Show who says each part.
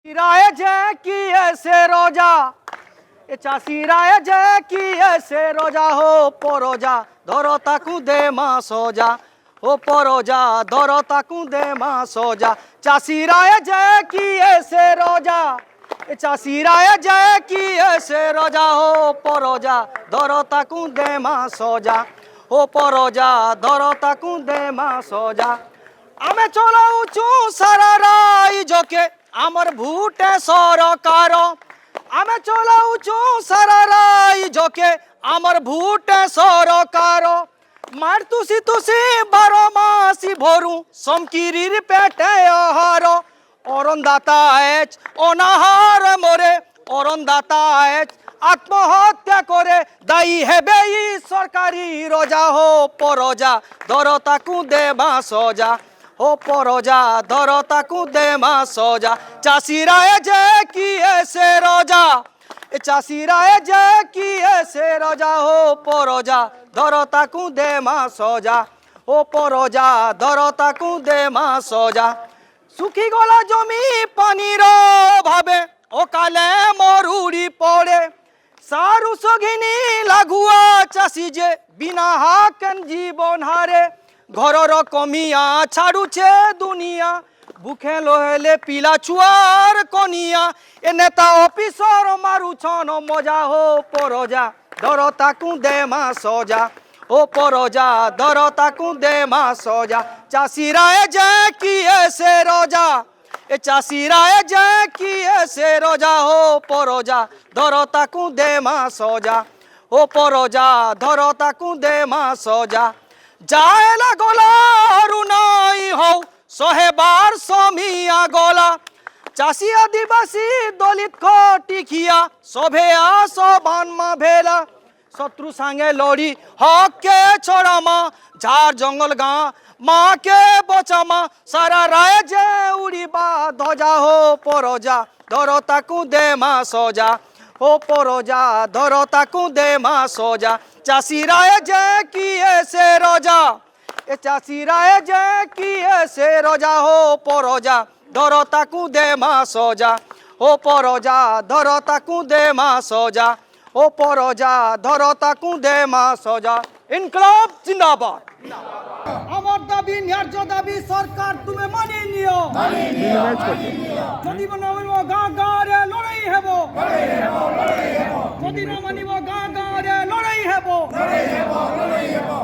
Speaker 1: রায় যে কি এসে রোজা এ চাষি রায় যে কি এসে রোজা হো পরজা ধর তাকু দে মা সোজা ও পরজা ধর তাকু দে মা সোজা চাষি রায় যে কি এসে রোজা এ চাষি রায় যে কি এসে রোজা হো পরজা ধর তাকু দে মা সোজা ও পরজা ধর তাকু দে মা সোজা আমি চলাউছু সারা রাইজকে আমার ভুটে সরকার আমি চলাউছু সারা রাইজকে আমার ভুটে সরকার মার তুসি তুসি 12 মাসি ভরু সমকিরির পেটে আহার অরণদাতা এচ অনাহার মরে অরণদাতা এচ আত্মহত্যা করে দায়ী হেবে ই সরকারি রোজা হো পরজা ধর তাকু দে মা সোজা ও পরজা ধর তাকু দে মা সোজা চাষিরা যে কি এসে রোজা এ চাষিরা যে কি এসে রোজা হো পরজা ধর তাকু দে মা সোজা ও পরজা ধর তাকু দে মা সোজা শুকি গলা জমি পানির ভাবে অকালে মরুড়ি পড়ে সারু সঘিনী লাগুয়া চাষি যে বিনা হাকেন জীবন হারে ঘরর কমিয়া ছাড়ুছে দুনিয়া বুখে লোহেলে পিলা চুয়ার কনিয়া এ নেতা অফিসর মারুছন মজা হো পরজা ধর তাকু দে মা সোজা ও পরজা ধর তাকু দে মা সোজা চাষিরা যে কি এসে রোজা এ চাষিরা যে কি এসে রোজা হো পরজা ধর তাকু দে মা সোজা ও পরজা ধর তাকু দে মা সোজা যায়লা গলা রুনাই হও 100 সমিয়া গলা চাষি আদিবাসী দলিত খটিখিয়া সভে আসবান মা ভেলা শত্রু সাঙ্গে লড়ি হককে ছড়া মা ঝাড় জঙ্গল গাঁ মাকে বচা মা সারা রায় যে উড়িবা ধ্বজা হো পরজা ধর তাকু দে মা সোজা ও পরজা ধর তাকু দে মা সোজা চাষিরা যে কি এসে রোজা এ চাষিরা যে কি এসে রোজা হো পরজা ধর তাকু দে মা সোজা ও পরজা ধর তাকু দে মা সোজা ও পরজা ধর তাকু দে মা সোজা ইনকলাব জিন্দাবাদ আমার দাবি ন্যায্য দাবি সরকার তুমি মানি নিও যদি মানিব গা গারে লড়াই হেব যদি না মানিব গা গারে লড়াই হেব